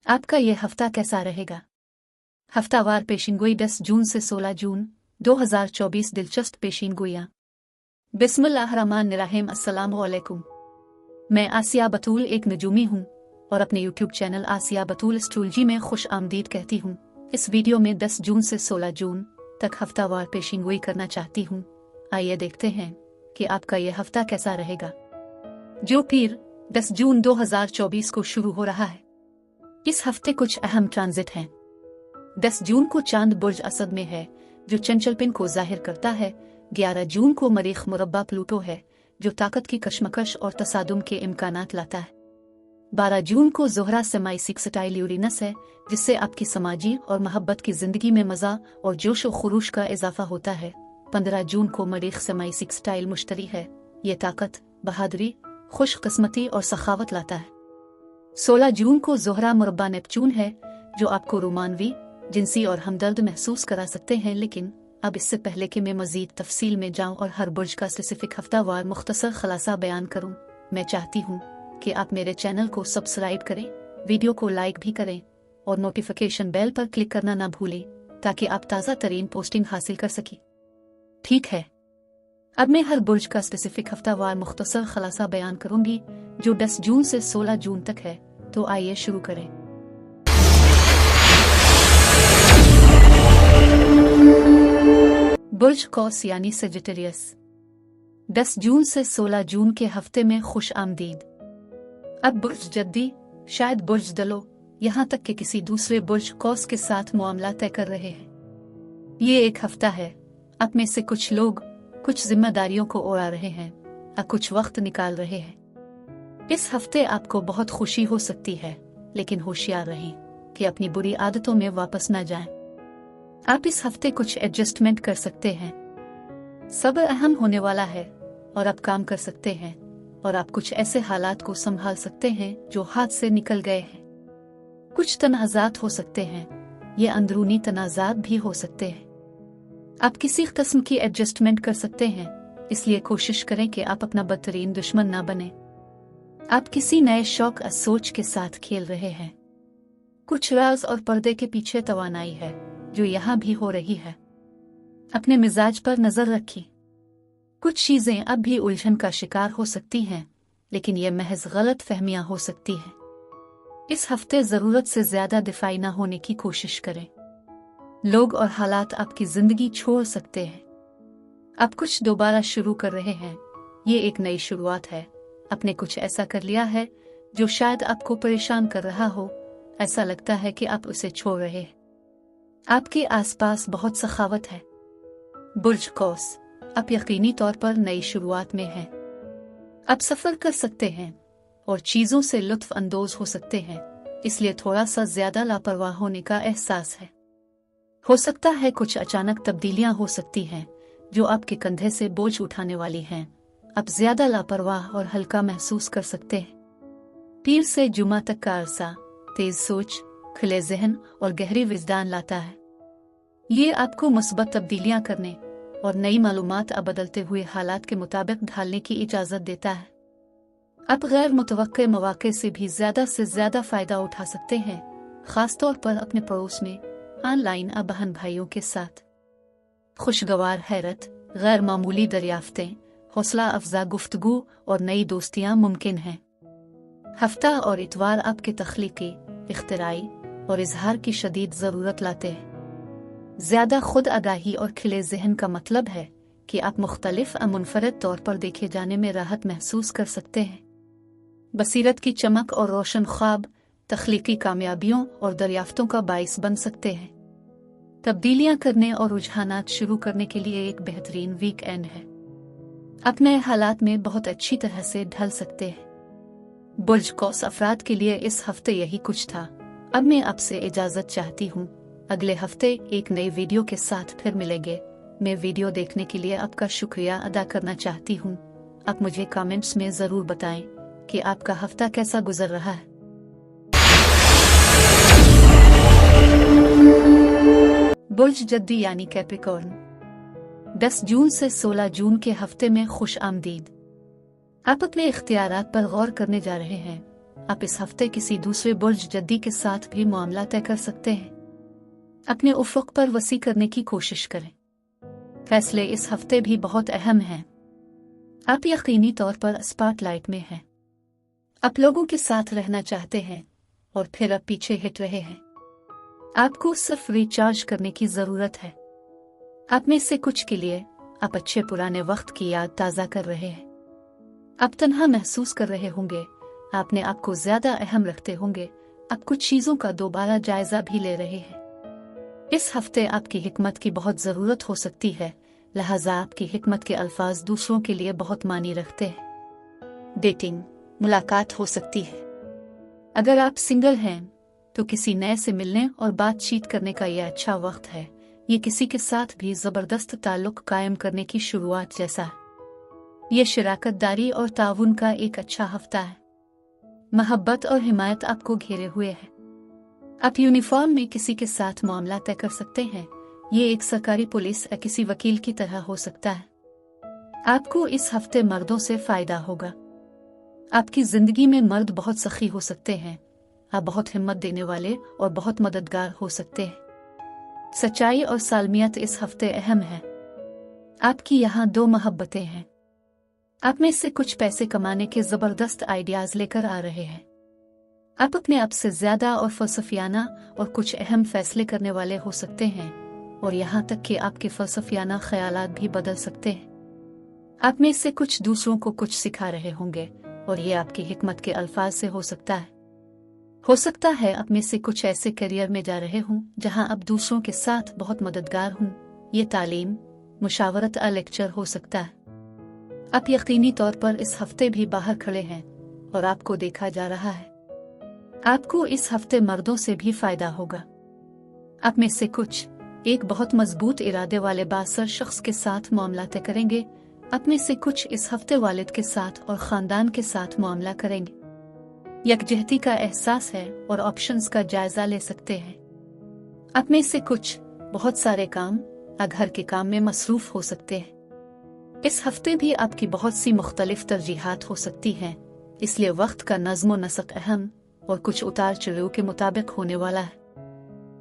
आपका ये हफ्ता कैसा रहेगा? हफ्तावार पेशिनगोई 10 जून से 16 जून 2024 दिलचस्प पेशिनगोइयाँ। बिस्मिल्लाहिर्रहमानिर्रहीम। अस्सलाम वालेकुम। मैं आसिया बतूल एक नजूमी हूँ और अपने यूट्यूब चैनल आसिया बतूल एस्ट्रोलॉजी में खुश आमदीद कहती हूँ। इस वीडियो में 10 जून से 16 जून तक हफ्तावार पेशिनगोई करना चाहती हूँ। आइए देखते हैं कि आपका यह हफ्ता कैसा रहेगा, जो फिर 10 जून 2024 को शुरू हो रहा है। इस हफ्ते कुछ अहम ट्रांजिट हैं। 10 जून को चांद बुर्ज असद में है, जो चंचलपन को जाहिर करता है। 11 जून को मरीख मुरब्बा प्लूटो है, जो ताकत की कशमकश और तसादुम के इम्कानात लाता है। 12 जून को ज़ोहरा सेमाई सेक्सटाइल यूरेनस है, जिससे आपकी समाजी और मोहब्बत की जिंदगी में मज़ा और जोश व खुरूश का इजाफा होता है। 15 जून को मरीख सेमाई सेक्सटाइल मुश्तरी है, ये ताकत, बहादुरी, खुशकिस्मती और सखावत लाता है। 16 जून को ज़ोहरा मुरब्बा नेपचून है, जो आपको रोमानवी, जिनसी और हमदर्द महसूस करा सकते हैं। लेकिन अब इससे पहले कि मैं मज़ीद तफसील में जाऊं और हर बुर्ज का स्पेसिफिक हफ्तावार मुख्तसर खलासा बयान करूं, मैं चाहती हूं कि आप मेरे चैनल को सब्सक्राइब करें, वीडियो को लाइक भी करें और नोटिफिकेशन बेल पर क्लिक करना ना भूलें, ताकि आप ताज़ा तरीन पोस्टिंग हासिल कर सकें। ठीक है, अब मैं हर बुर्ज का स्पेसिफिक हफ्तावार मुख्तसर खलासा बयान करूंगी, जो 10 जून से 16 जून तक है। तो आइए शुरू करें। बुर्ज कौस यानी सेजिटेरियस। 10 जून से 16 जून के हफ्ते में खुश आमदीद। अब बुर्ज जद्दी, शायद बुर्ज दलो, यहाँ तक कि किसी दूसरे बुर्ज कौस के साथ मामला तय कर रहे हैं। ये एक हफ्ता है, आप में से कुछ लोग कुछ जिम्मेदारियों को उड़ा रहे हैं और कुछ वक्त निकाल रहे हैं। इस हफ्ते आपको बहुत खुशी हो सकती है, लेकिन होशियार रहें कि अपनी बुरी आदतों में वापस न जाएं। आप इस हफ्ते कुछ एडजस्टमेंट कर सकते हैं। सब्र अहम होने वाला है और आप काम कर सकते हैं, और आप कुछ ऐसे हालात को संभाल सकते हैं जो हाथ से निकल गए हैं। कुछ तनाज़ात हो सकते हैं, ये अंदरूनी तनाज़ात भी हो सकते हैं। आप किसी किस्म की एडजस्टमेंट कर सकते हैं, इसलिए कोशिश करें कि आप अपना बदतरीन दुश्मन ना बने। आप किसी नए शौक और सोच के साथ खेल रहे हैं। कुछ राज और पर्दे के पीछे तवानाई है जो यहाँ भी हो रही है। अपने मिजाज पर नजर रखिए। कुछ चीजें अब भी उलझन का शिकार हो सकती हैं, लेकिन यह महज गलत फहमियां हो सकती हैं। इस हफ्ते जरूरत से ज्यादा दिफाई न होने की कोशिश करें। लोग और हालात आपकी जिंदगी छोड़ सकते हैं। आप कुछ दोबारा शुरू कर रहे हैं, ये एक नई शुरुआत है। आपने कुछ ऐसा कर लिया है जो शायद आपको परेशान कर रहा हो। ऐसा लगता है कि आप उसे छोड़ रहे हैं। आपके आसपास बहुत सखावत है। बुर्ज कौस, आप यकीनी तौर पर नई शुरुआत में हैं। आप सफर कर सकते हैं और चीजों से लुत्फ अंदोज हो सकते हैं, इसलिए थोड़ा सा ज्यादा लापरवाह होने का एहसास है। हो सकता है कुछ अचानक तब्दीलियां हो सकती हैं जो आपके कंधे से बोझ उठाने वाली हैं। आप ज्यादा लापरवाह और हल्का महसूस कर सकते हैं। पीर से जुमा तक का अरसा तेज सोच, खुले जहन और गहरी विजदान लाता है। ये आपको मुस्बत तब्दीलियां करने और नई मालूमात अब बदलते हुए हालात के मुताबिक ढालने की इजाजत देता है। आप गैर मुतवक्के मौके से भी ज्यादा फायदा उठा सकते हैं, खासतौर पर अपने पड़ोस में ऑनलाइन और बहन भाइयों के साथ। खुशगवार हैरत, गैर मामूली दरियाफ्तें, हौसला अफजा गुफ्तगू और नई दोस्तियां मुमकिन हैं। हफ्ता और इतवार आपके तख्लीकी, इख्तिराई और इजहार की शदीद ज़रूरत लाते हैं। ज़्यादा खुद आगाही और खिले जहन का मतलब है कि आप मुख्तलिफ और मुनफरद तौर पर देखे जाने में राहत महसूस कर सकते हैं। बसीरत की चमक और रोशन ख्वाब तख्लीकी कामयाबियों और दरियाफ्तों का बाइस बन सकते हैं। तब्दीलियां करने और रुझानात शुरू करने के लिए एक बेहतरीन वीकेंड है। आप नए हालात में बहुत अच्छी तरह से ढल सकते हैं। बुर्ज कौस अफराद के लिए इस हफ्ते यही कुछ था। अब मैं आपसे इजाजत चाहती हूँ। अगले हफ्ते एक नई वीडियो के साथ फिर मिलेंगे। मैं वीडियो देखने के लिए आपका शुक्रिया अदा करना चाहती हूँ। आप मुझे कमेंट्स में जरूर बताएं कि आपका हफ्ता कैसा गुजर रहा है। बुर्ज जद्दी यानी कैप्रिकॉर्न, 10 जून से 16 जून के हफ्ते में खुश आमदीद। आप अपने इख्तियारात पर गौर करने जा रहे हैं। आप इस हफ्ते किसी दूसरे बुर्ज जद्दी के साथ भी मामला तय कर सकते हैं। अपने उफ़ुक़ पर वसी करने की कोशिश करें। फैसले इस हफ्ते भी बहुत अहम हैं। आप यकीनी तौर पर स्पॉटलाइट में हैं। आप लोगों के साथ रहना चाहते हैं और फिर अब पीछे हट रहे हैं। आपको सिर्फ रिचार्ज करने की जरूरत है। आप में से कुछ के लिए आप अच्छे पुराने वक्त की याद ताज़ा कर रहे हैं। आप तन्हा महसूस कर रहे होंगे, आपने आपको ज्यादा अहम रखते होंगे, आप कुछ चीजों का दोबारा जायजा भी ले रहे हैं। इस हफ्ते आपकी हिकमत की बहुत जरूरत हो सकती है, लिहाजा आपकी हिकमत के अल्फाज दूसरों के लिए बहुत मानी रखते हैं। डेटिंग, मुलाकात हो सकती है। अगर आप सिंगल हैं तो किसी नए से मिलने और बातचीत करने का यह अच्छा वक्त है। ये किसी के साथ भी जबरदस्त ताल्लुक कायम करने की शुरुआत जैसा है। ये शराकतदारी और ताउन का एक अच्छा हफ्ता है। मोहब्बत और हिमायत आपको घेरे हुए है। आप यूनिफॉर्म में किसी के साथ मामला तय कर सकते हैं। ये एक सरकारी पुलिस या किसी वकील की तरह हो सकता है। आपको इस हफ्ते मर्दों से फायदा होगा। आपकी जिंदगी में मर्द बहुत सखी हो सकते हैं। आप बहुत हिम्मत देने वाले और बहुत मददगार हो सकते हैं। सच्चाई और सालमियत इस हफ्ते अहम है। आपकी यहाँ 2 मोहब्बतें हैं। आप में से कुछ पैसे कमाने के जबरदस्त आइडियाज लेकर आ रहे हैं। आप अपने आप से ज्यादा और फलसफियाना और कुछ अहम फैसले करने वाले हो सकते हैं, और यहाँ तक कि आपके फलसफियाना ख्यालात भी बदल सकते हैं। आप में से कुछ दूसरों को कुछ सिखा रहे होंगे, और ये आपकी हिकमत के अल्फाज से हो सकता है। हो सकता है आप में से कुछ ऐसे करियर में जा रहे हों जहां आप दूसरों के साथ बहुत मददगार हों। ये तालीम, मुशावरत या लेक्चर हो सकता है। आप यकीनी तौर पर इस हफ्ते भी बाहर खड़े हैं और आपको देखा जा रहा है। आपको इस हफ्ते मर्दों से भी फायदा होगा। आप में से कुछ एक बहुत मजबूत इरादे वाले बासर शख्स के साथ मामला तय करेंगे। आप में से कुछ इस हफ्ते वालिद के साथ और खानदान के साथ मामला करेंगे। यकजहती का एहसास है और ऑप्शंस का जायजा ले सकते हैं। आप में से कुछ बहुत सारे काम या घर के काम में मसरूफ हो सकते हैं। इस हफ्ते भी आपकी बहुत सी मुख्तलिफ तरजीहात हो सकती हैं, इसलिए वक्त का नज़्म व नस्क अहम और कुछ उतार चढ़ाव के मुताबिक होने वाला है।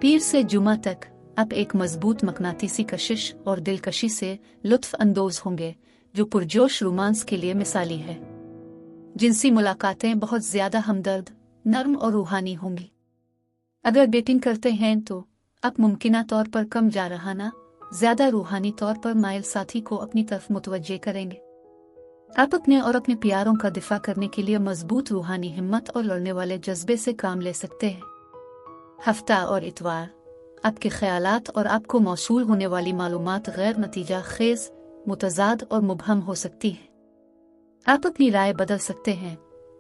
पीर से जुमा तक आप एक मजबूत मकनातीसी कशिश और दिलकशी से लुत्फ अंदोज होंगे, जो पुरजोश रोमांस के लिए मिसाली है। जिनसी मुलाकातें बहुत ज्यादा हमदर्द, नर्म और रूहानी होंगी। अगर डेटिंग करते हैं तो आप मुमकिना तौर पर कम जारहाना, ज्यादा रूहानी तौर पर माइल साथी को अपनी तरफ मुतवज्जे करेंगे। आप अपने और अपने प्यारों का दिफा करने के लिए मजबूत रूहानी हिम्मत और लड़ने वाले जज्बे से काम ले सकते हैं। हफ्ता और इतवार आपके ख्यालात और आपको मौसूल होने वाली मालूमात गैर नतीजा खेज, मुतजाद और मुबहम हो सकती है। आप अपनी राय बदल सकते हैं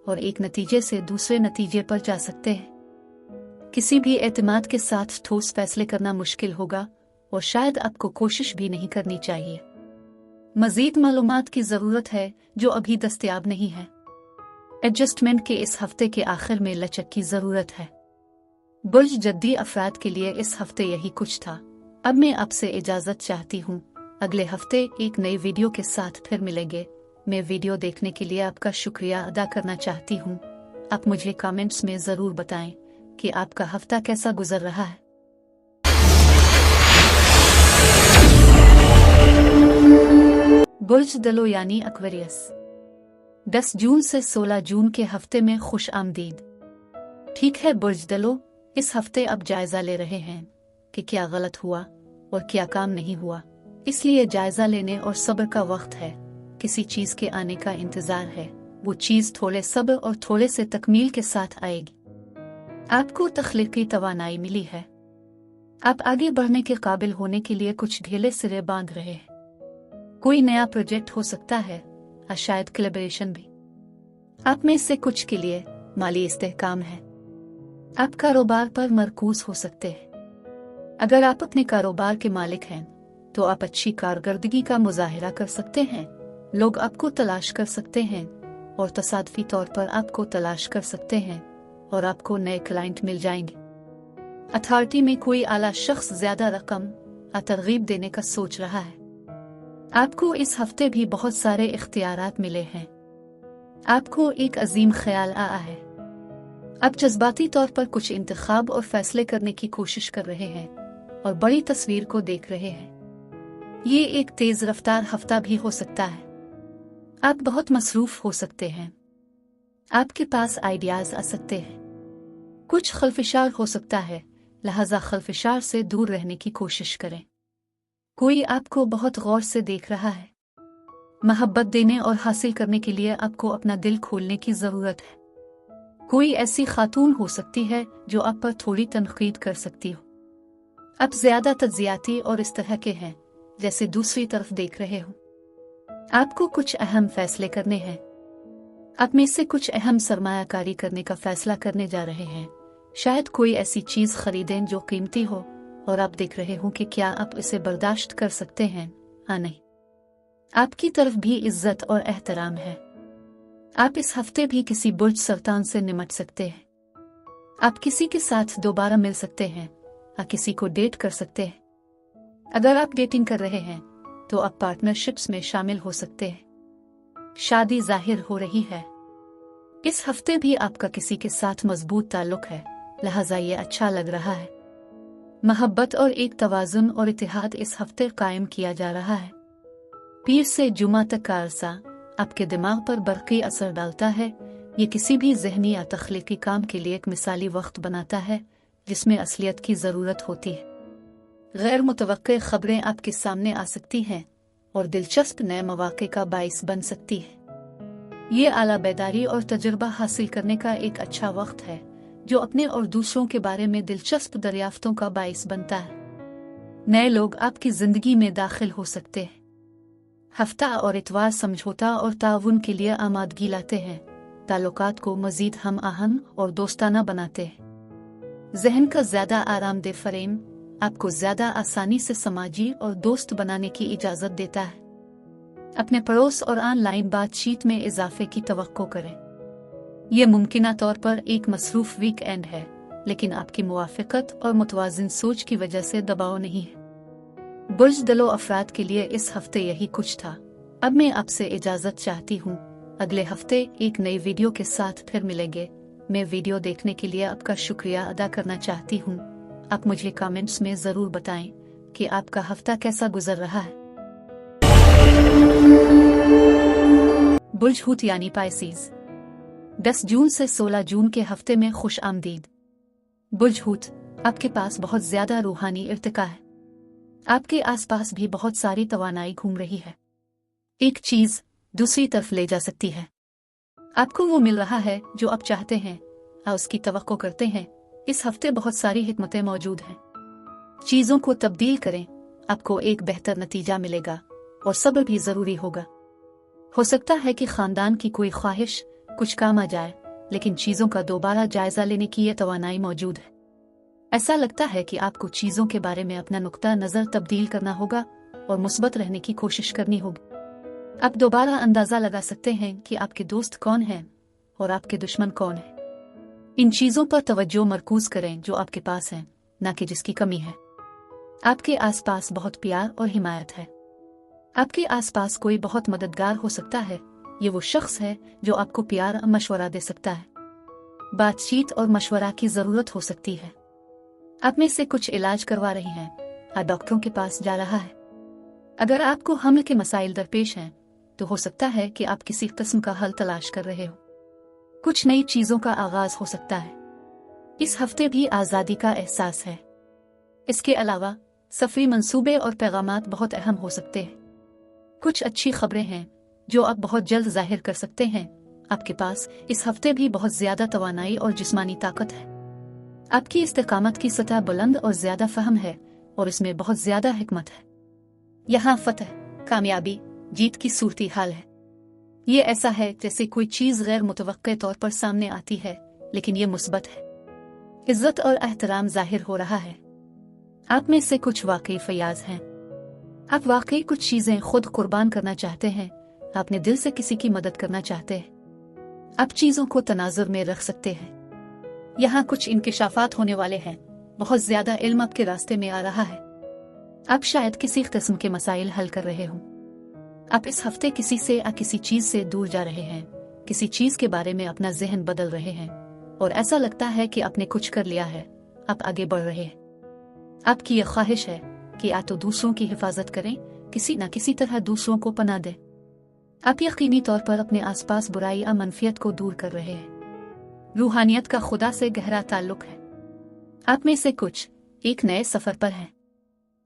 और एक नतीजे से दूसरे नतीजे पर जा सकते हैं। किसी भी एतमाद के साथ ठोस फैसले करना मुश्किल होगा और शायद आपको कोशिश भी नहीं करनी चाहिए। मजीद मालूमात की जरूरत है जो अभी दस्तयाब नहीं है। एडजस्टमेंट के इस हफ्ते के आखिर में लचक की जरूरत है। बुर्ज जद्दी अफराद के लिए इस हफ्ते यही कुछ था। अब मैं आपसे इजाजत चाहती हूँ। अगले हफ्ते एक नई वीडियो के साथ फिर मिलेंगे। मैं वीडियो देखने के लिए आपका शुक्रिया अदा करना चाहती हूँ। आप मुझे कमेंट्स में जरूर बताएं कि आपका हफ्ता कैसा गुजर रहा है। बुर्ज दलो यानी एक्वेरियस, 10 जून से 16 जून के हफ्ते में खुश आमदीद। ठीक है बुर्ज दलो, इस हफ्ते अब जायजा ले रहे हैं कि क्या गलत हुआ और क्या काम नहीं हुआ। इसलिए जायजा लेने और सब्र का वक्त है। किसी चीज के आने का इंतजार है, वो चीज थोड़े सब्र और थोड़े से तकमील के साथ आएगी। आपको तख्लीकी तवानाई मिली है। आप आगे बढ़ने के काबिल होने के लिए कुछ ढीले सिरे बांध रहे हैं। कोई नया प्रोजेक्ट हो सकता है या शायद कोलैबोरेशन भी। आप में से कुछ के लिए माली इस्तेहकाम है। आप कारोबार पर मरकूज हो सकते हैं। अगर आप अपने कारोबार के मालिक हैं तो आप अच्छी कारकर्दगी का मुजाहिरा कर सकते हैं। लोग आपको तलाश कर सकते हैं और तसादफी तौर पर आपको तलाश कर सकते हैं और आपको नए क्लाइंट मिल जाएंगे। अथॉरिटी में कोई आला शख्स ज्यादा रकम या तरगीब देने का सोच रहा है। आपको इस हफ्ते भी बहुत सारे इख्तियारात मिले हैं। आपको एक अजीम ख्याल आया है। आप जज्बाती तौर पर कुछ इंतखाब और फैसले करने की कोशिश कर रहे हैं और बड़ी तस्वीर को देख रहे हैं। ये एक तेज रफ्तार हफ्ता भी हो सकता है। आप बहुत मसरूफ हो सकते हैं। आपके पास आइडियाज आ सकते हैं। कुछ खलफिशार हो सकता है, लिहाजा खलफिशार से दूर रहने की कोशिश करें। कोई आपको बहुत गौर से देख रहा है। मोहब्बत देने और हासिल करने के लिए आपको अपना दिल खोलने की जरूरत है। कोई ऐसी खातून हो सकती है जो आप पर थोड़ी तनकीद कर सकती हो। आप ज्यादा तज्जियाती और इस तरह के हैं जैसे दूसरी तरफ देख रहे हो। आपको कुछ अहम फैसले करने हैं। आप में से कुछ अहम सरमायाकारी करने का फैसला करने जा रहे हैं। शायद कोई ऐसी चीज खरीदें जो कीमती हो और आप देख रहे हो कि क्या आप इसे बर्दाश्त कर सकते हैं या नहीं। आपकी तरफ भी इज्जत और एहतराम है। आप इस हफ्ते भी किसी बुर्ज सरतान से निमट सकते हैं। आप किसी के साथ दोबारा मिल सकते हैं या किसी को डेट कर सकते हैं। अगर आप डेटिंग कर रहे हैं तो आप पार्टनरशिप्स में शामिल हो सकते हैं। शादी जाहिर हो रही है। इस हफ्ते भी आपका किसी के साथ मजबूत ताल्लुक है, लिहाजा ये अच्छा लग रहा है। मोहब्बत और एक तवाजुन और इत्तेहाद इस हफ्ते कायम किया जा रहा है। पीर से जुमा तक का अरसा आपके दिमाग पर बरक़ी असर डालता है। ये किसी भी ज़हनी या तख्लीकी काम के लिए एक मिसाली वक्त बनाता है जिसमें असलियत की ज़रूरत होती है। गैर मुतवक्के खबरें आपके सामने आ सकती हैं और दिलचस्प नए मौक़े का बाइस बन सकती है। ये आला बेदारी और तजुर्बा हासिल करने का एक अच्छा वक्त है जो अपने और दूसरों के बारे में दिलचस्प दरियाफ्तों का बाइस बनता है। नए लोग आपकी जिंदगी में दाखिल हो सकते हैं। हफ्ता और इतवार समझौता और ताउन के लिए आमादगी लाते हैं। ताल्लुकात को मजीद हम आहंग और दोस्ताना बनाते हैं। जहन का ज्यादा आरामदेह फ्रेम आपको ज्यादा आसानी से समाजी और दोस्त बनाने की इजाजत देता है। अपने पड़ोस और ऑनलाइन बातचीत में इजाफे की तवक्को करें। यह मुमकिना तौर पर एक मसरूफ वीकेंड है, लेकिन आपकी मुवाफ़क़त और मुतवाज़िन सोच की वजह से दबाव नहीं है। बुर्ज दलो अफराद के लिए इस हफ्ते यही कुछ था। अब मैं आपसे इजाजत चाहती हूँ। अगले हफ्ते एक नई वीडियो के साथ फिर मिलेंगे। मैं वीडियो देखने के लिए आपका शुक्रिया अदा करना चाहती हूँ। आप मुझे कमेंट्स में जरूर बताएं कि आपका हफ्ता कैसा गुजर रहा है। बुर्ज हूत यानी पाइसेस 10 जून से 16 जून के हफ्ते में खुश आमदीद। बुर्ज हूत, आपके पास बहुत ज्यादा रूहानी इर्तिका है। आपके आसपास भी बहुत सारी तवानाई घूम रही है। एक चीज दूसरी तरफ ले जा सकती है। आपको वो मिल रहा है जो आप चाहते हैं या उसकी तवक्को करते हैं। इस हफ्ते बहुत सारी हिकमतें मौजूद हैं। चीजों को तब्दील करें, आपको एक बेहतर नतीजा मिलेगा और सब्र भी जरूरी होगा। हो सकता है कि खानदान की कोई ख्वाहिश कुछ काम आ जाए, लेकिन चीजों का दोबारा जायजा लेने की यह तवानाई मौजूद है। ऐसा लगता है कि आपको चीजों के बारे में अपना नुक्ता नजर तब्दील करना होगा और मुस्बत रहने की कोशिश करनी होगी। आप दोबारा अंदाजा लगा सकते हैं कि आपके दोस्त कौन हैं और आपके दुश्मन कौन हैं। इन चीजों पर तवज्जो मरकूज करें जो आपके पास हैं, न कि जिसकी कमी है। आपके आसपास बहुत प्यार और हिमायत है। आपके आसपास कोई बहुत मददगार हो सकता है। ये वो शख्स है जो आपको प्यार और मशवरा दे सकता है। बातचीत और मशवरा की जरूरत हो सकती है। आप में से कुछ इलाज करवा रही हैं या डॉक्टरों के पास जा रहा है। अगर आपको हमल के मसाइल दरपेश हैं तो हो सकता है कि आप किसी किस्म का हल तलाश कर रहे हो। कुछ नई चीजों का आगाज हो सकता है। इस हफ्ते भी आजादी का एहसास है। इसके अलावा सफरी मंसूबे और पैगामात बहुत अहम हो सकते हैं। कुछ अच्छी खबरें हैं जो आप बहुत जल्द जाहिर कर सकते हैं। आपके पास इस हफ्ते भी बहुत ज्यादा तवानाई और जिस्मानी ताकत है। आपकी इस्तेकामत की सतह बुलंद और ज्यादा फहम है और इसमें बहुत ज्यादा हिकमत है। यहाँ फतह, कामयाबी, जीत की सूरती हाल है। ये ऐसा है जैसे कोई चीज गैर मुतवक्के तौर पर सामने आती है, लेकिन ये मुस्बत है। इज्जत और एहतराम जाहिर हो रहा है। आप में से कुछ वाकई फयाज हैं। आप वाकई कुछ चीजें खुद कुर्बान करना चाहते हैं। अपने दिल से किसी की मदद करना चाहते हैं। आप चीजों को तनाजुर में रख सकते हैं। यहाँ कुछ इंकिशाफात होने वाले हैं। बहुत ज्यादा इल्म आपके रास्ते में आ रहा है। आप शायद किसी किस्म के मसाइल हल कर रहे हो। आप इस हफ्ते किसी से या किसी चीज से दूर जा रहे हैं। किसी चीज के बारे में अपना जहन बदल रहे हैं और ऐसा लगता है कि आपने कुछ कर लिया है, आप आगे बढ़ रहे हैं। आपकी यह ख्वाहिश है कि या तो दूसरों की हिफाजत करें, किसी न किसी तरह दूसरों को पनाह दें। आप यकीनी तौर पर अपने आसपास बुराई या मनफियत को दूर कर रहे हैं। रूहानियत का खुदा से गहरा ताल्लुक है। आप में से कुछ एक नए सफर पर हैं।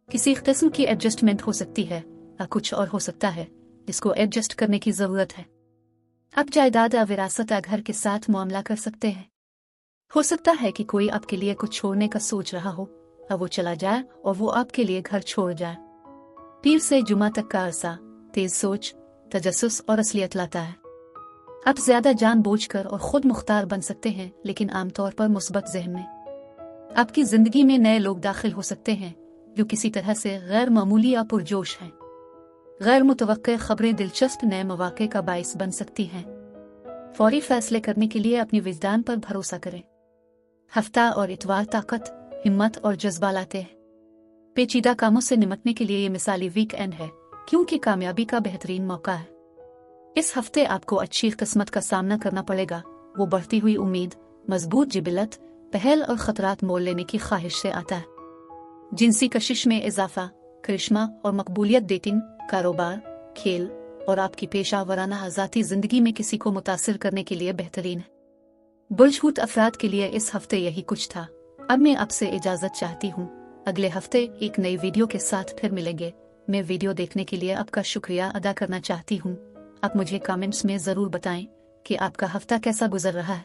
किसी किस्म की एडजस्टमेंट हो सकती है या कुछ और हो सकता है जिसको एडजस्ट करने की जरूरत है। आप जायदाद या विरासत या घर के साथ मामला कर सकते हैं। हो सकता है कि कोई आपके लिए कुछ छोड़ने का सोच रहा हो और वो चला जाए और वो आपके लिए घर छोड़ जाए। पीर से जुमा तक का अरसा तेज सोच, तजस्सुस और असलियत लाता है। आप ज्यादा जानबूझकर और खुद मुख्तार बन सकते हैं, लेकिन आमतौर पर मुस्बत ज़हन में। आपकी जिंदगी में नए लोग दाखिल हो सकते हैं जो किसी तरह से गैर मामूली या पुरजोश हैं। गैर मुतवक्के खबरें दिलचस्प नए मौके का बाइस बन सकती हैं। फौरी फैसले करने के लिए अपनी विजदान पर भरोसा करें। हफ्ता और इतवार ताकत, हिम्मत और जज्बा लाते हैं। पेचीदा कामों से निपटने के लिए ये मिसाली वीकेंड है, क्योंकि कामयाबी का बेहतरीन मौका है। इस हफ्ते आपको अच्छी किस्मत का सामना करना पड़ेगा। वो बढ़ती हुई उम्मीद, मजबूत जिबिलत, पहल और खतरात मोल लेने की ख्वाहिश से आता है। जिनसी कशिश में इजाफा, करिश्मा और मकबूलियत, डेटिंग, कारोबार, खेल और आपकी पेशा वराना ज़ाती जिंदगी में किसी को मुतासिर करने के लिए बेहतरीन है। बुलशूट अफराद के लिए इस हफ्ते यही कुछ था। अब मैं आपसे इजाजत चाहती हूँ। अगले हफ्ते एक नई वीडियो के साथ फिर मिलेंगे। मैं वीडियो देखने के लिए आपका शुक्रिया अदा करना चाहती हूँ। आप मुझे कमेंट्स में ज़रूर बताएं कि आपका हफ्ता कैसा गुजर रहा है।